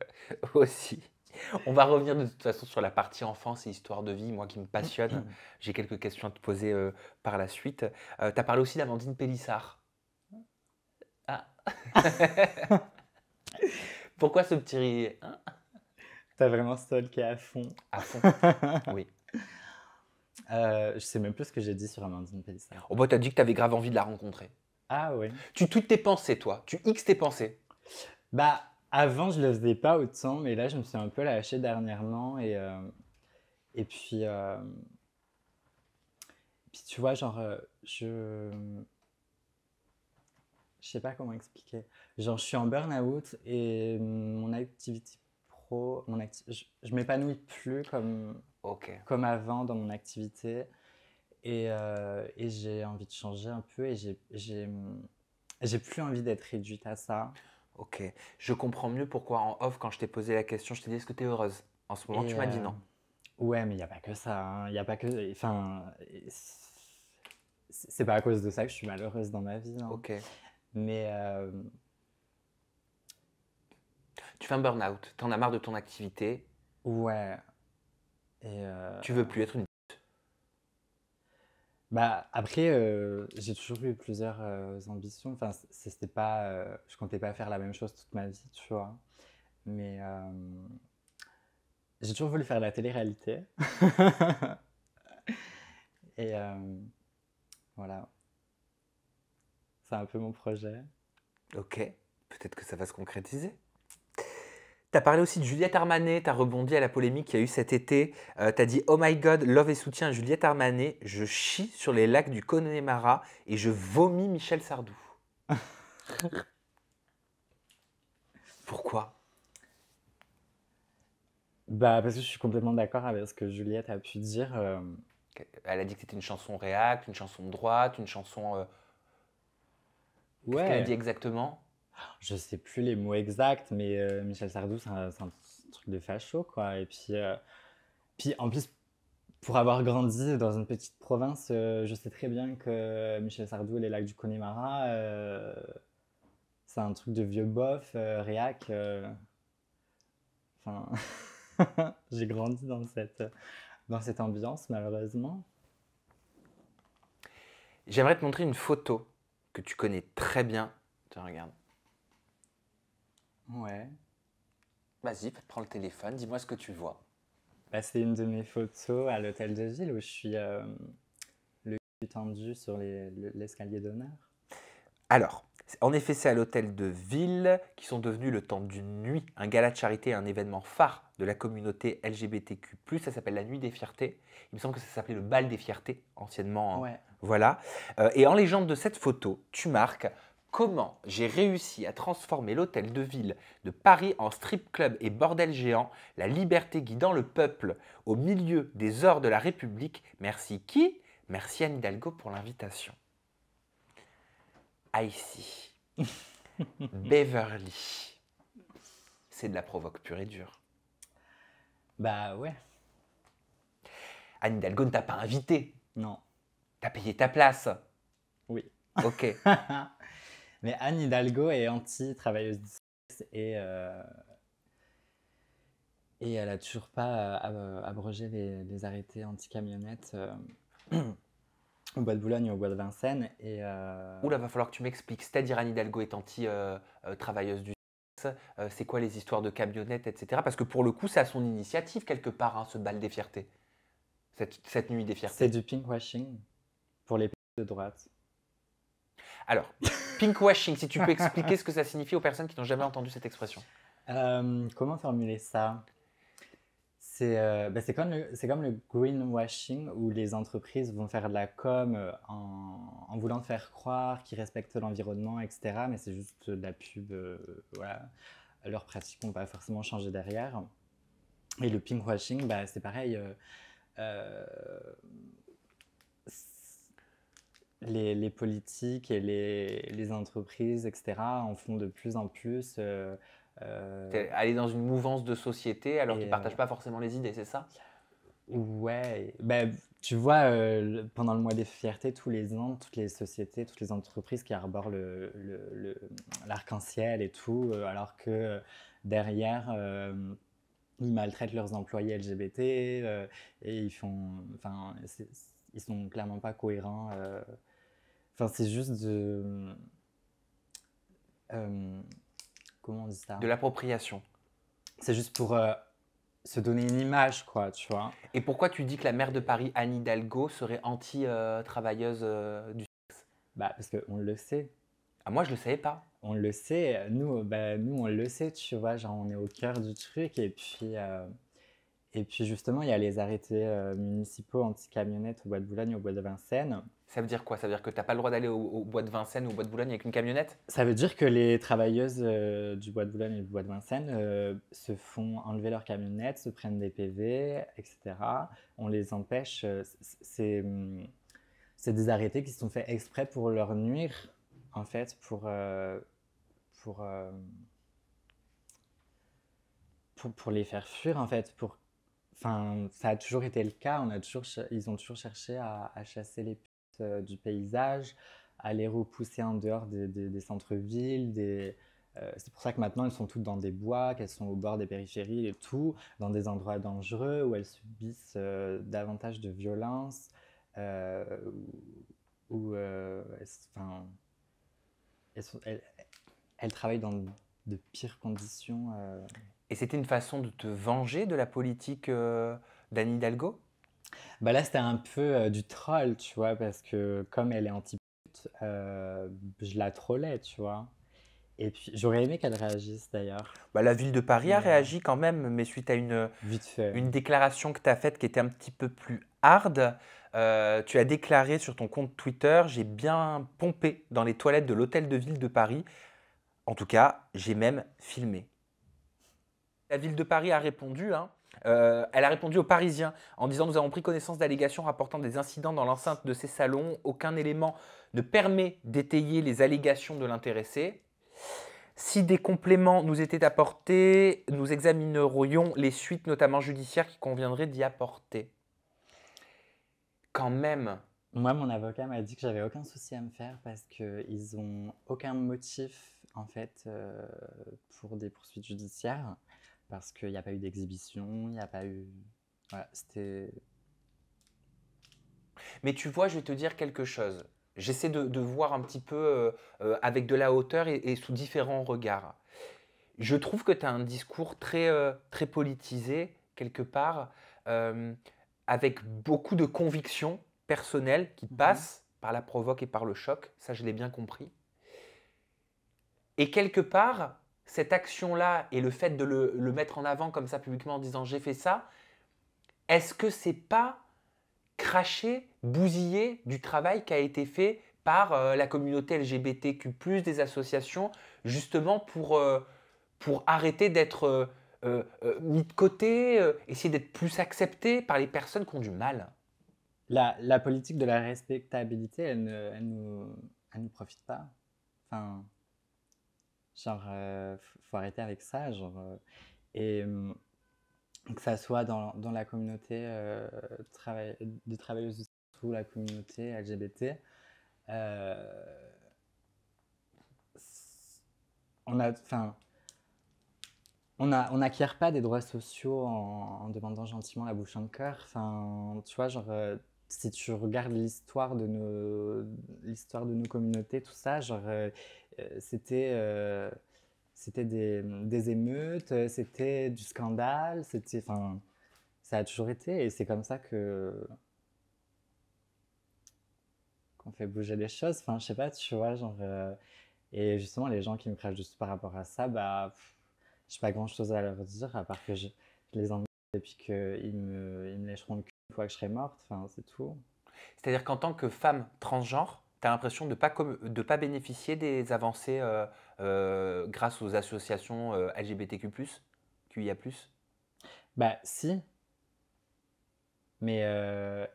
aussi. On va revenir de toute façon sur la partie enfance et histoire de vie, moi qui me passionne. J'ai quelques questions à te poser par la suite. Tu as parlé aussi d'Amandine Pélissard. Ah. Pourquoi ce petit rire, hein? T'as vraiment stalké à fond. À fond. Oui. Je sais même plus ce que j'ai dit sur Amandine Pélissard. Oh bah t'as dit que t'avais grave envie de la rencontrer. Ah oui. Tu tweets tes pensées, toi. Tu X tes pensées. Bah, avant, je le faisais pas autant, mais là, je me suis un peu lâché dernièrement. Et puis, tu vois, genre, je sais pas comment expliquer. Genre, je suis en burn-out et mon activité pro, je m'épanouis plus comme Ok. comme avant dans mon activité. Et j'ai envie de changer un peu et j'ai plus envie d'être réduite à ça. Ok. Je comprends mieux pourquoi en off, quand je t'ai posé la question, je t'ai dit est-ce que tu es heureuse? En ce moment, tu Et m'as dit non. ouais, mais il n'y a pas que ça, hein. Il y a pas que. Enfin, c'est pas à cause de ça que je suis malheureuse dans ma vie, hein. Ok. Mais Tu fais un burn-out, t'en as marre de ton activité, ouais. Et tu veux plus être une. bah, après, j'ai toujours eu plusieurs ambitions. Enfin, c'était pas, je comptais pas faire la même chose toute ma vie, tu vois. Mais j'ai toujours voulu faire de la télé-réalité. Et voilà, c'est un peu mon projet. Ok. Peut-être que ça va se concrétiser. T'as parlé aussi de Juliette Armanet, t'as rebondi à la polémique qu'il y a eu cet été. T'as dit oh my god, love et soutien à Juliette Armanet. Je chie sur les lacs du Connemara et je vomis Michel Sardou. Pourquoi? Bah, parce que je suis complètement d'accord avec ce que Juliette a pu dire. Elle a dit que c'était une chanson réac, une chanson de droite, une chanson. Qu'est-ce qu'elle a dit Ouais, exactement? je sais plus les mots exacts, mais Michel Sardou, c'est un truc de facho, quoi. Et puis en plus, pour avoir grandi dans une petite province, je sais très bien que Michel Sardou et les lacs du Connemara, c'est un truc de vieux bof, réac. Enfin, j'ai grandi dans cette ambiance, malheureusement. J'aimerais te montrer une photo que tu connais très bien. Tiens, regarde. Ouais. Vas-y, prends le téléphone, dis-moi ce que tu vois. Bah, c'est une de mes photos à l'hôtel de ville où je suis le cul tendu sur l'escalier d'honneur. Alors, en effet, c'est à l'hôtel de ville qui sont devenus le temps d'une nuit, un gala de charité, un événement phare de la communauté LGBTQ+. Ça s'appelle la Nuit des Fiertés. Il me semble que ça s'appelait le Bal des Fiertés, anciennement, hein. Ouais. Voilà. Et en légende de cette photo, tu marques comment j'ai réussi à transformer l'hôtel de ville de Paris en strip club et bordel géant, la liberté guidant le peuple au milieu des ors de la République. Merci qui? Merci Anne Hidalgo pour l'invitation. Ici. Beverly. C'est de la provoque pure et dure. Bah ouais, Anne Hidalgo ne t'a pas invité. non, T'as payé ta place. oui. Ok. Mais Anne Hidalgo est anti-travailleuse du sexe et elle a toujours pas abrogé les arrêtés anti-camionnettes au bois de Boulogne et au bois de Vincennes. Et Oula, va falloir que tu m'expliques. C'est-à-dire Anne Hidalgo est anti-travailleuse du sexe. C'est quoi les histoires de camionnettes, etc. Parce que pour le coup, c'est à son initiative quelque part, hein, ce bal des fiertés. Cette nuit des c'est fiertés. du pinkwashing pour les de droite. Alors, pinkwashing, si tu peux expliquer ce que ça signifie aux personnes qui n'ont jamais entendu cette expression. Comment formuler ça? C'est comme le greenwashing où les entreprises vont faire de la com en voulant te faire croire qu'ils respectent l'environnement, etc. Mais c'est juste de la pub. Voilà. Leurs pratiques n'ont pas forcément changé derrière. Et le pinkwashing, bah, c'est pareil. Euh, les politiques et les entreprises, etc., en font de plus en plus. Aller dans une mouvance de société alors qu'ils Et ne partagent pas forcément les idées, c'est ça? ouais, ben, tu vois, pendant le mois des fiertés, tous les ans, toutes les sociétés, toutes les entreprises qui arborent l'arc-en-ciel et tout, alors que derrière, ils maltraitent leurs employés LGBT et enfin, ils sont clairement pas cohérents. Enfin, c'est juste euh, comment on dit ça? De l'appropriation. C'est juste pour se donner une image, quoi, tu vois. Et pourquoi tu dis que la maire de Paris, Anne Hidalgo, serait anti-travailleuse du sexe? Bah, parce qu'on le sait. Ah, moi, je ne le savais pas. On le sait, nous, on le sait, tu vois, genre on est au cœur du truc Et puis justement, il y a les arrêtés municipaux anti-camionnettes au bois de Boulogne et au bois de Vincennes. Ça veut dire quoi? Ça veut dire que tu n'as pas le droit d'aller au bois de Vincennes ou au bois de Boulogne avec une camionnette? Ça veut dire que les travailleuses du bois de Boulogne et du bois de Vincennes se font enlever leur camionnette, se prennent des PV, etc. On les empêche. C'est des arrêtés qui sont faits exprès pour leur nuire, en fait, pour, euh, pour les faire fuir, en fait. Enfin, ça a toujours été le cas. Ils ont toujours cherché à chasser les putes du paysage, à les repousser en dehors des centres-villes. C'est pour ça que maintenant, elles sont toutes dans des bois, qu'elles sont au bord des périphéries et tout, dans des endroits dangereux où elles subissent davantage de violence, euh, enfin, elles, sont- elles- elles travaillent dans de pires conditions. Et c'était une façon de te venger de la politique d'Anne Hidalgo? Bah là, c'était un peu du troll, tu vois, parce que comme elle est anti-pute, je la trollais, tu vois. Et puis, j'aurais aimé qu'elle réagisse d'ailleurs, Bah, la ville de Paris a mais réagi quand même, mais suite à vite fait. une déclaration que tu as faite qui était un petit peu plus hard. Tu as déclaré sur ton compte Twitter: j'ai bien pompé dans les toilettes de l'hôtel de ville de Paris. En tout cas, j'ai même filmé. La ville de Paris a répondu, hein. Elle a répondu aux Parisiens en disant: nous avons pris connaissance d'allégations rapportant des incidents dans l'enceinte de ces salons. Aucun élément ne permet d'étayer les allégations de l'intéressé. Si des compléments nous étaient apportés, nous examinerions les suites, notamment judiciaires, qui conviendraient d'y apporter. Quand même. Moi, mon avocat m'a dit que j'avais aucun souci à me faire parce qu'ils ont aucun motif, en fait, pour des poursuites judiciaires, parce qu'il n'y a pas eu d'exhibition, il n'y a pas eu... Voilà, c'était... Mais tu vois, je vais te dire quelque chose. J'essaie de voir un petit peu avec de la hauteur et sous différents regards. Je trouve que tu as un discours très politisé, quelque part, euh, avec beaucoup de convictions personnelles qui Mhm. passent par la provoque et par le choc. Ça, je l'ai bien compris. Et quelque part, cette action-là et le fait de le mettre en avant comme ça publiquement en disant j'ai fait ça, est-ce que c'est pas cracher, bousiller du travail qui a été fait par la communauté LGBTQ+, des associations, justement pour arrêter d'être mis de côté, essayer d'être plus accepté par les personnes qui ont du mal? La politique de la respectabilité, elle nous profite pas. Enfin, genre, faut arrêter avec ça. Et que ça soit dans la communauté des travailleuses du sexe ou la communauté LGBT, euh, enfin, on n'acquiert pas des droits sociaux en demandant gentiment la bouche en cœur. Enfin, tu vois, genre, si tu regardes l'histoire de nos communautés, tout ça, genre, c'était, c'était des émeutes, c'était du scandale, enfin, ça a toujours été, et c'est comme ça qu'on fait bouger les choses. Enfin, je sais pas, tu vois, genre, et justement, les gens qui me crachent dessus par rapport à ça, bah, j'ai pas grand chose à leur dire, à part que je les emmerde et puis qu'ils me lècheront le cul une fois que je serai morte, enfin, c'est tout. C'est-à-dire qu'en tant que femme transgenre, tu as l'impression de ne pas bénéficier des avancées grâce aux associations LGBTQ+, QIA+. Bah, si, mais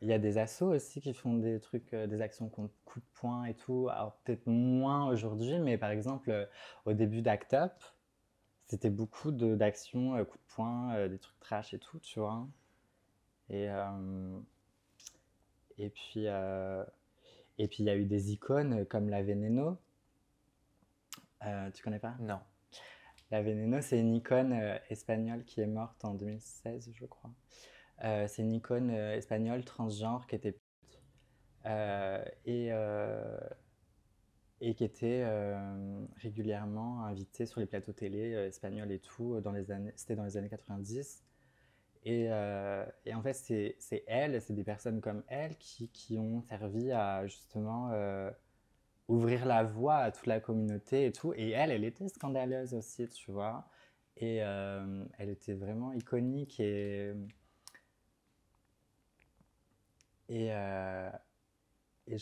il y a des assos aussi qui font des trucs, des actions contre coup de poing et tout. Alors, peut-être moins aujourd'hui, mais par exemple, au début d'Act Up, c'était beaucoup d'actions coup de poing, des trucs trash et tout, tu vois. Et, euh, et puis, euh, et puis, il y a eu des icônes comme la Veneno. Tu connais pas? Non. La Veneno, c'est une icône espagnole qui est morte en 2016, je crois. C'est une icône espagnole transgenre qui était euh, et, euh, et qui était régulièrement invitée sur les plateaux télé espagnols et tout c'était dans les années 90. Et en fait, c'est elle, c'est des personnes comme elle qui ont servi à justement ouvrir la voie à toute la communauté et tout. Et elle était scandaleuse aussi, tu vois. Et elle était vraiment iconique. Et, et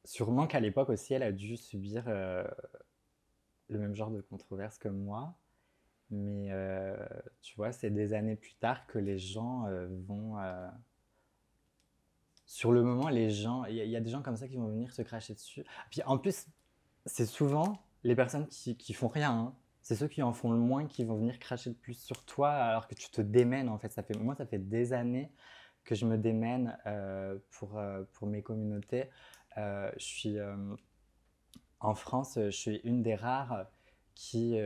sûrement qu'à l'époque aussi, elle a dû subir le même genre de controverse que moi. Mais tu vois, c'est des années plus tard que les gens vont... sur le moment, les gens... Il y a des gens comme ça qui vont venir se cracher dessus. Puis en plus, c'est souvent les personnes qui font rien, hein. C'est ceux qui en font le moins qui vont venir cracher le plus sur toi alors que tu te démènes en fait. Moi, ça fait des années que je me démène pour mes communautés. Je suis en France, je suis une des rares qui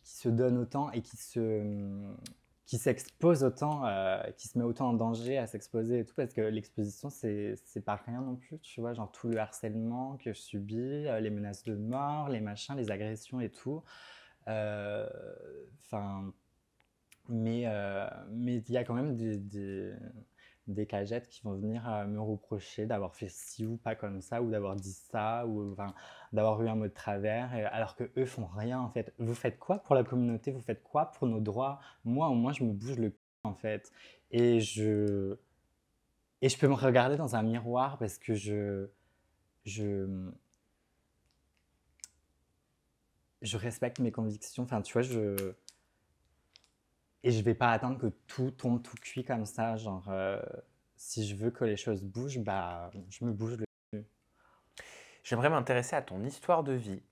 se donne autant et qui s'expose autant, qui se met autant en danger à s'exposer et tout, parce que l'exposition, c'est pas rien non plus, tu vois, genre tout le harcèlement que je subis, les menaces de mort, les machins, les agressions et tout. Enfin, mais il y a quand même des cagettes qui vont venir me reprocher d'avoir fait ci ou pas comme ça, ou d'avoir dit ça, ou enfin, d'avoir eu un mot de travers, alors que eux font rien en fait. Vous faites quoi pour la communauté? Vous faites quoi pour nos droits? Moi, au moins, je me bouge le cul en fait. Et je, et je peux me regarder dans un miroir parce que je, je respecte mes convictions. Enfin, tu vois, et je vais pas attendre que tout tombe tout cuit comme ça. Genre, si je veux que les choses bougent, bah, je me bouge le cul. J'aimerais m'intéresser à ton histoire de vie.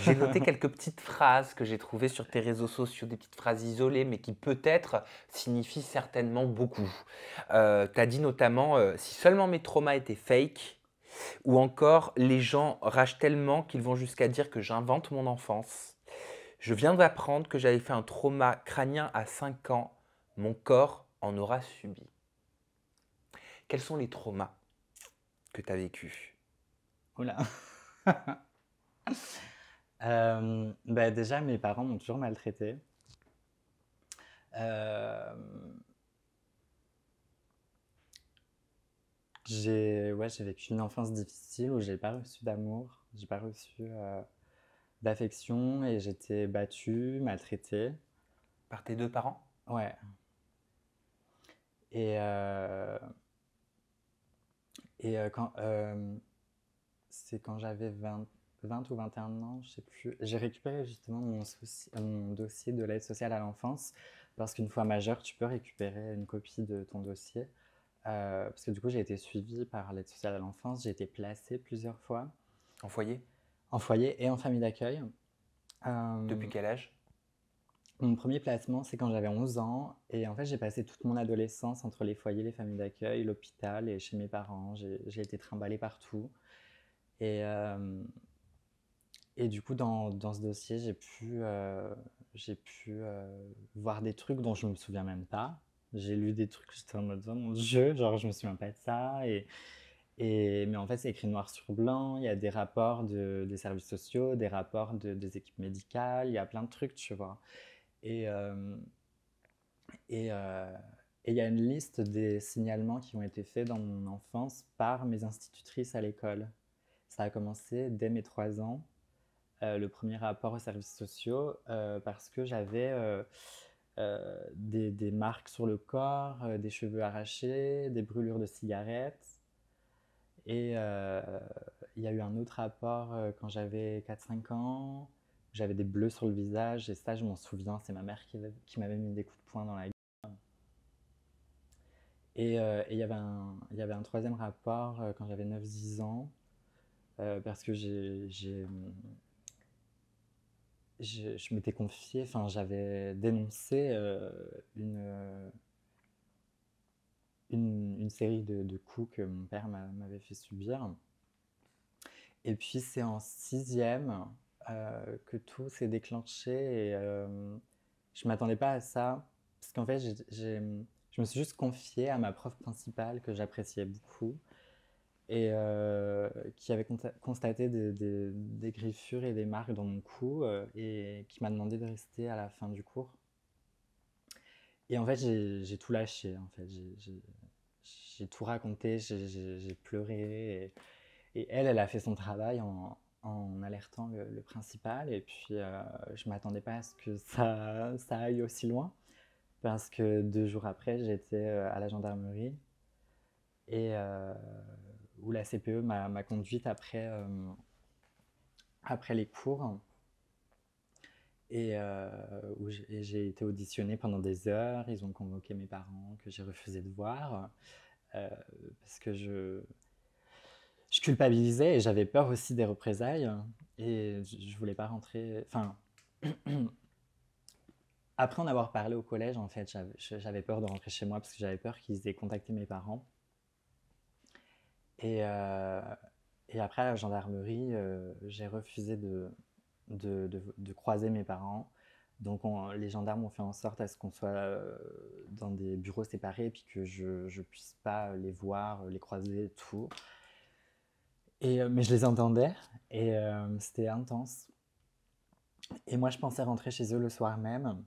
J'ai noté quelques petites phrases que j'ai trouvées sur tes réseaux sociaux, des petites phrases isolées, mais qui peut-être signifient certainement beaucoup. Tu as dit notamment si seulement mes traumas étaient fake, ou encore les gens ragent tellement qu'ils vont jusqu'à dire que j'invente mon enfance. Je viens d'apprendre que j'avais fait un trauma crânien à 5 ans. Mon corps en aura subi. Quels sont les traumas que tu as vécus? Oula. Bah, déjà, mes parents m'ont toujours maltraité. Euh, j'ai vécu une enfance difficile où j'ai pas reçu d'amour, j'ai pas reçu d'affection et j'étais battue, maltraitée. Par tes deux parents? Ouais. Et, c'est quand j'avais 20 ou 21 ans, je sais plus. J'ai récupéré justement mon dossier de l'aide sociale à l'enfance parce qu'une fois majeur, tu peux récupérer une copie de ton dossier. Parce que du coup, j'ai été suivie par l'aide sociale à l'enfance, j'ai été placée plusieurs fois En foyer? en foyer et en famille d'accueil. Depuis Euh, quel âge? Mon premier placement, c'est quand j'avais 11 ans. Et en fait, j'ai passé toute mon adolescence entre les foyers, les familles d'accueil, l'hôpital et chez mes parents. J'ai été trimballée partout. Et, et du coup, dans ce dossier, j'ai pu voir des trucs dont je me souviens même pas. J'ai lu des trucs, j'étais en mode, oh mon Dieu, genre, je me souviens pas de ça. Mais en fait, c'est écrit noir sur blanc. Il y a des rapports des services sociaux, des rapports des équipes médicales. Il y a plein de trucs, tu vois. Et, et, euh, et il y a une liste des signalements qui ont été faits dans mon enfance par mes institutrices à l'école. Ça a commencé dès mes 3 ans, le premier rapport aux services sociaux, parce que j'avais des marques sur le corps, des cheveux arrachés, des brûlures de cigarettes. Et il y a eu un autre rapport quand j'avais 4 5 ans. J'avais des bleus sur le visage, et ça, je m'en souviens, c'est ma mère qui m'avait mis des coups de poing dans la gueule. Et il y avait un troisième rapport quand j'avais 9 10 ans, parce que je m'étais confiée, enfin, j'avais dénoncé une série de coups que mon père m'avait fait subir. Et puis c'est en sixième que tout s'est déclenché et je m'attendais pas à ça. Parce qu'en fait, je me suis juste confiée à ma prof principale que j'appréciais beaucoup et qui avait constaté des griffures et des marques dans mon cou et qui m'a demandé de rester à la fin du cours. Et en fait, j'ai tout lâché. En fait, j'ai tout raconté, j'ai pleuré. Et elle a fait son travail en alertant le principal. Et puis, je ne m'attendais pas à ce que ça aille aussi loin. Parce que 2 jours après, j'étais à la gendarmerie. et où la CPE m'a conduite après les cours et où j'ai été auditionnée pendant des heures. Ils ont convoqué mes parents que j'ai refusé de voir euh, parce que je culpabilisais et j'avais peur aussi des représailles et je voulais pas rentrer. Enfin, après en avoir parlé au collège, en fait, j'avais peur de rentrer chez moi parce que j'avais peur qu'ils aient contacté mes parents. Et, euh, et après, à la gendarmerie, j'ai refusé de croiser mes parents. Donc, les gendarmes ont fait en sorte à ce qu'on soit dans des bureaux séparés et puis que je ne puisse pas les voir, les croiser, tout. Mais je les entendais et c'était intense. Et moi, je pensais rentrer chez eux le soir même.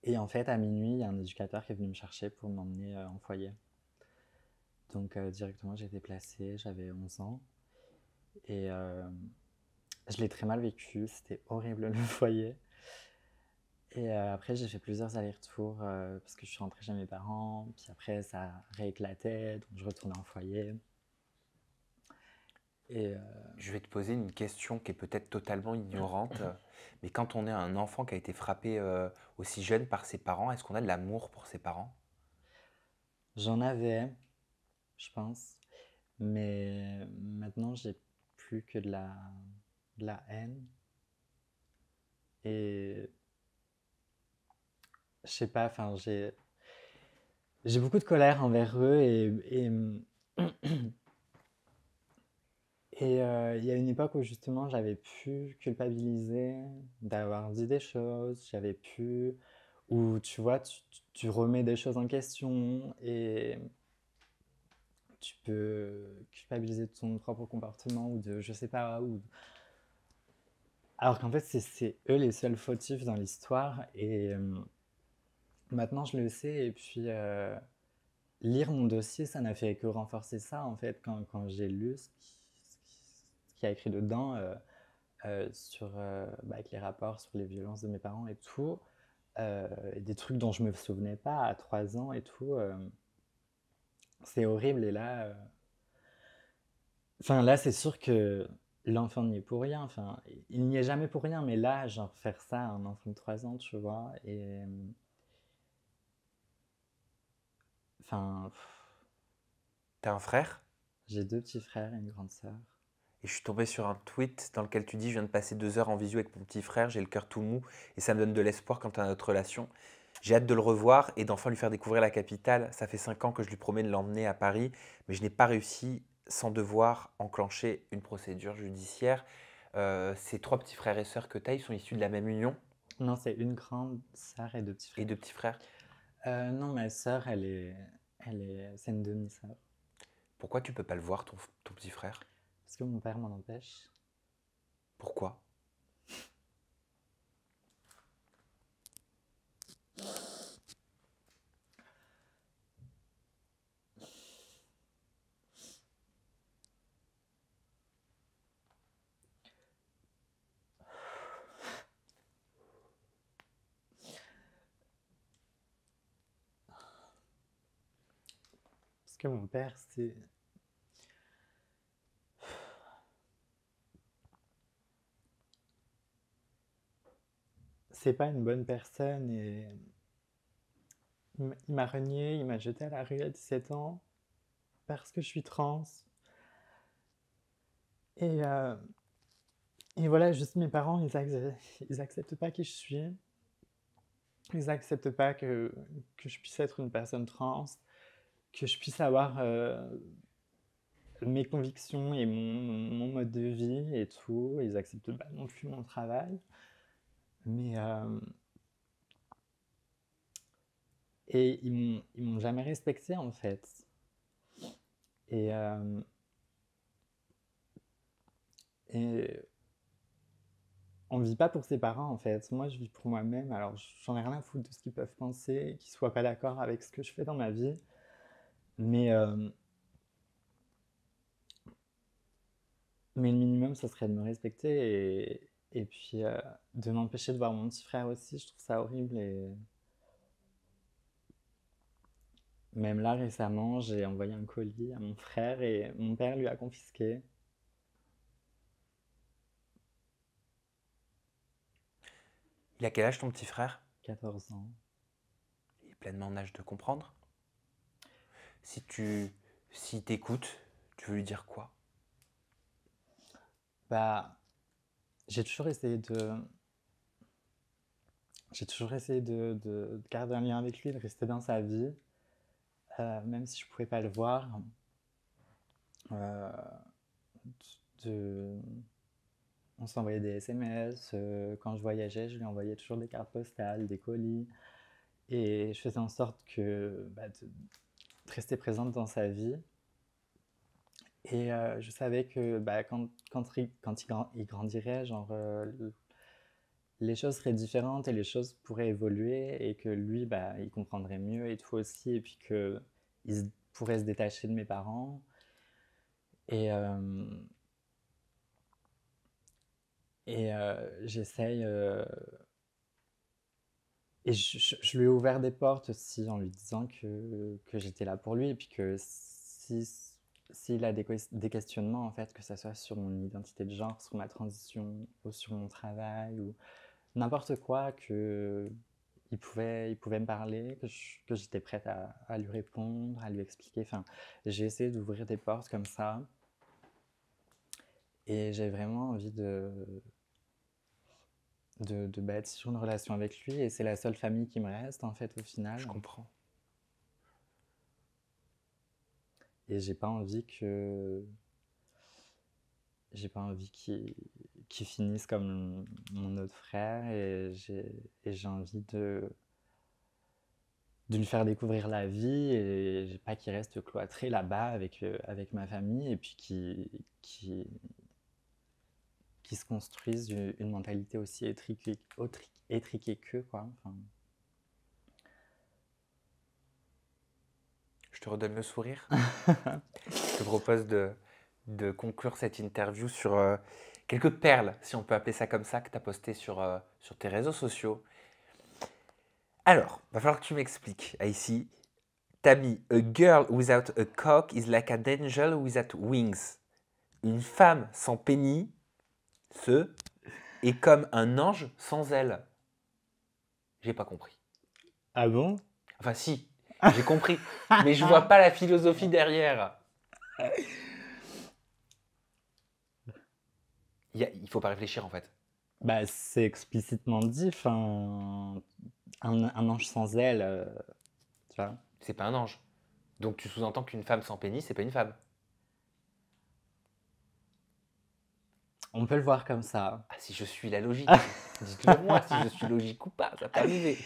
Et en fait, à minuit, il y a un éducateur qui est venu me chercher pour m'emmener en foyer. Donc, directement, j'ai été placée, j'avais 11 ans. Et je l'ai très mal vécu, c'était horrible le foyer. Et après, j'ai fait plusieurs allers-retours parce que je suis rentrée chez mes parents. Puis après, ça rééclatait, donc je retournais en foyer. Et Je vais te poser une question qui est peut-être totalement ignorante, mais quand on est un enfant qui a été frappé aussi jeune par ses parents, est-ce qu'on a de l'amour pour ses parents? j'en avais, je pense. Mais maintenant, j'ai plus que de la haine. Et je sais pas, enfin, j'ai beaucoup de colère envers eux et il y a une époque où justement j'avais pu culpabiliser d'avoir dit des choses, j'avais pu, où tu vois, tu remets des choses en question et tu peux culpabiliser de ton propre comportement ou de, je sais pas, ou... Alors qu'en fait c'est eux les seuls fautifs dans l'histoire et maintenant je le sais et puis lire mon dossier ça n'a fait que renforcer ça en fait quand j'ai lu ce qui a écrit dedans. Avec les rapports sur les violences de mes parents et tout, et des trucs dont je me souvenais pas à 3 ans et tout. C'est horrible et là, là c'est sûr que l'enfant n'y est pour rien. Enfin, il n'y est jamais pour rien, mais là, genre faire ça à un enfant de 3 ans, tu vois, et enfin, T'as un frère? j'ai 2 petits frères et une grande sœur. Et je suis tombé sur un tweet dans lequel tu dis: Je viens de passer 2 heures en visio avec mon petit frère, j'ai le cœur tout mou et ça me donne de l'espoir quant à notre relation. J'ai hâte de le revoir et d'enfin lui faire découvrir la capitale. Ça fait 5 ans que je lui promets de l'emmener à Paris, mais je n'ai pas réussi sans devoir enclencher une procédure judiciaire. Ces 3 petits frères et sœurs que tu as, ils sont issus de la même union Non, c'est une grande sœur et 2 petits frères. et 2 petits frères. Non, ma sœur, c'est une demi-sœur. Pourquoi tu peux pas le voir, ton petit frère? Parce que mon père m'en empêche. Pourquoi? Parce que mon père, c'est pas une bonne personne et il m'a renié, il m'a jeté à la rue à 17 ans parce que je suis trans. Et, euh, et voilà, juste mes parents, ils acceptent pas qui je suis. Ils acceptent pas que je puisse être une personne trans, que je puisse avoir mes convictions et mon mode de vie et tout. Ils acceptent pas non plus mon travail. Mais et ils m'ont jamais respecté en fait. Et, euh, et on vit pas pour ses parents en fait. Moi, je vis pour moi-même. Alors, j'en ai rien à foutre de ce qu'ils peuvent penser, qu'ils soient pas d'accord avec ce que je fais dans ma vie. Mais, euh, mais le minimum, ce serait de me respecter et puis de m'empêcher de voir mon petit frère aussi. Je trouve ça horrible. Même là, récemment, j'ai envoyé un colis à mon frère et mon père lui a confisqué Il a quel âge ton petit frère? 14 ans. Il est pleinement en âge de comprendre. Si tu si t'écoutes, tu veux lui dire quoi? Bah, j'ai toujours essayé de, j'ai toujours essayé de garder un lien avec lui, de rester dans sa vie, même si je pouvais pas le voir. Euh, de, on s'envoyait des SMS. Quand je voyageais, je lui envoyais toujours des cartes postales, des colis. Et je faisais en sorte de rester présente dans sa vie. Et je savais que quand il grandirait, les choses seraient différentes et les choses pourraient évoluer et que lui, il comprendrait mieux et tout aussi. Et puis qu'il pourrait se détacher de mes parents. Et, euh, j'essaye. Et je lui ai ouvert des portes aussi en lui disant que j'étais là pour lui et puis que s'il a des questionnements, en fait, que ce soit sur mon identité de genre, sur ma transition ou sur mon travail ou n'importe quoi, il pouvait me parler, que j'étais prête à lui répondre, à lui expliquer. Enfin, j'ai essayé d'ouvrir des portes comme ça et j'ai vraiment envie de bâtir une relation avec lui et c'est la seule famille qui me reste, en fait, au Je final. comprends. Et j'ai pas envie qu'il finisse comme mon autre frère et j'ai envie de lui faire découvrir la vie et j'ai pas qu'il reste cloîtré là-bas avec ma famille et puis qui se construise une mentalité aussi étriquée qu'eux, quoi. Enfin, Je te redonne le sourire. Je te propose de conclure cette interview sur quelques perles, si on peut appeler ça comme ça, que tu as postées sur tes réseaux sociaux. Alors, va falloir que tu m'expliques. Ici, t'as mis A girl without a cock is like an angel without wings. Une femme sans pénis, est comme un ange sans ailes. J'ai pas compris. ah bon? Enfin, si, j'ai compris, mais je vois pas la philosophie derrière. Il faut pas réfléchir en fait. C'est explicitement dit, enfin, un ange sans aile, tu vois. C'est pas un ange. Donc tu sous-entends qu'une femme sans pénis, c'est pas une femme. On peut le voir comme ça. Ah, si je suis la logique, dites-le moi si je suis logique ou pas, ça peut arriver.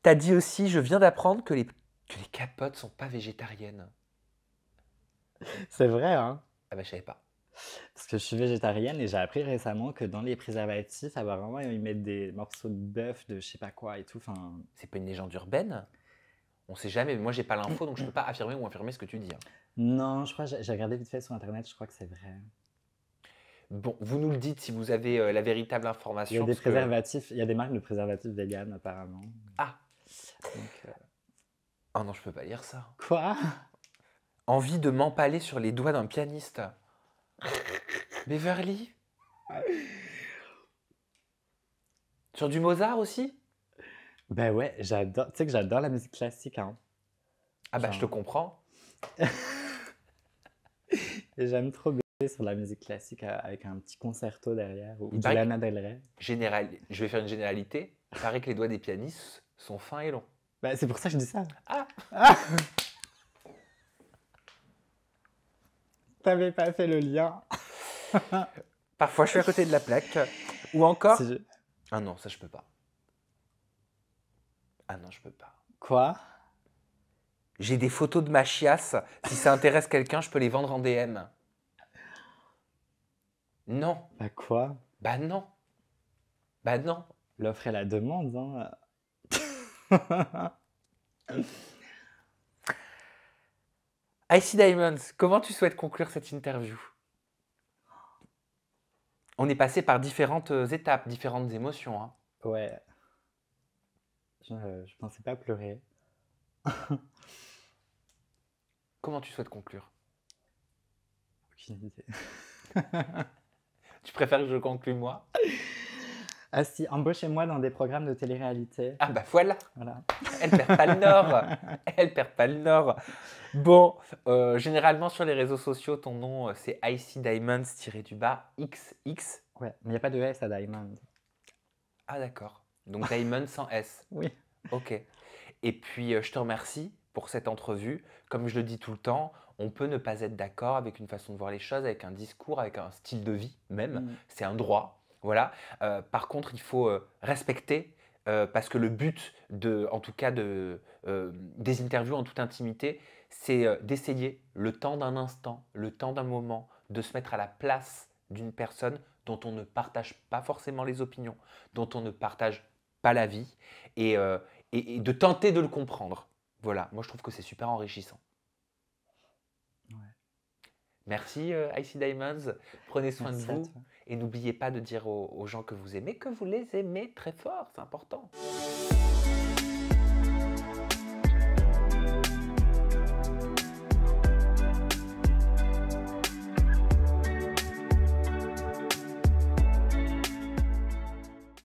T'as dit aussi, je viens d'apprendre que les capotes sont pas végétariennes. C'est vrai, hein. Ah bah je savais pas. Parce que je suis végétarienne et j'ai appris récemment que dans les préservatifs, apparemment, ils mettent des morceaux de bœuf, de je sais pas quoi et tout. Enfin, C'est pas une légende urbaine. On sait jamais, mais moi j'ai pas l'info donc je peux pas affirmer ou infirmer ce que tu dis, hein. non, je crois, j'ai regardé vite fait sur internet, je crois que c'est vrai. Bon, vous nous le dites si vous avez la véritable Il y a information. des Parce que... préservatifs, il y a des marques de préservatifs vegan apparemment. Ah, Donc, oh non, je peux pas lire ça. quoi? Envie de m'empaler sur les doigts d'un pianiste. Beverly? Sur du Mozart aussi? Ben ouais, j'adore. Tu sais que j'adore la musique classique, hein. Ah bah je te Genre, comprends. et j'aime trop baiser sur la musique classique avec un petit concerto derrière ou Il du paraît que Lana Del Rey. je vais faire une généralité. Il paraît que les doigts des pianistes sont fins et longs. C'est pour ça que je dis ça. Ah, T'avais pas fait le lien. parfois je suis à côté de la plaque. Ou encore... Si je- Ah non, ça je peux pas. Ah non, je peux pas. Quoi? J'ai des photos de ma chiasse. Si ça intéresse quelqu'un, je peux les vendre en DM. Non. Quoi? Bah non. Bah non. L'offre et la demande, hein. Icy Diamonds, comment tu souhaites conclure cette interview? On est passé par différentes étapes, différentes émotions, hein. Ouais. Je pensais pas pleurer. Comment tu souhaites conclure? Aucune idée. Tu préfères que je conclue moi? Ah si, embauchez-moi dans des programmes de télé-réalité. Ah bah voilà, Voilà. elle perd pas le nord. Elle perd pas le nord. Bon, généralement sur les réseaux sociaux, ton nom c'est Icy Diamonds XX. Ouais, mais il n'y a pas de S à Diamond. Ah d'accord. Donc Diamond sans S. Oui. Ok. Et puis je te remercie pour cette entrevue. Comme je le dis tout le temps, on peut ne pas être d'accord avec une façon de voir les choses, avec un discours, avec un style de vie même. Mm. C'est un droit. Voilà. Par contre, il faut respecter parce que le but en tout cas des interviews en toute intimité, c'est d'essayer le temps d'un instant, le temps d'un moment, de se mettre à la place d'une personne dont on ne partage pas forcément les opinions, dont on ne partage pas la vie, et, euh, et de tenter de le comprendre. Voilà, moi je trouve que c'est super enrichissant. Ouais. Merci Icy Diamonds, prenez soin de Merci à vous toi. et n'oubliez pas de dire aux gens que vous aimez, que vous les aimez très fort, c'est important.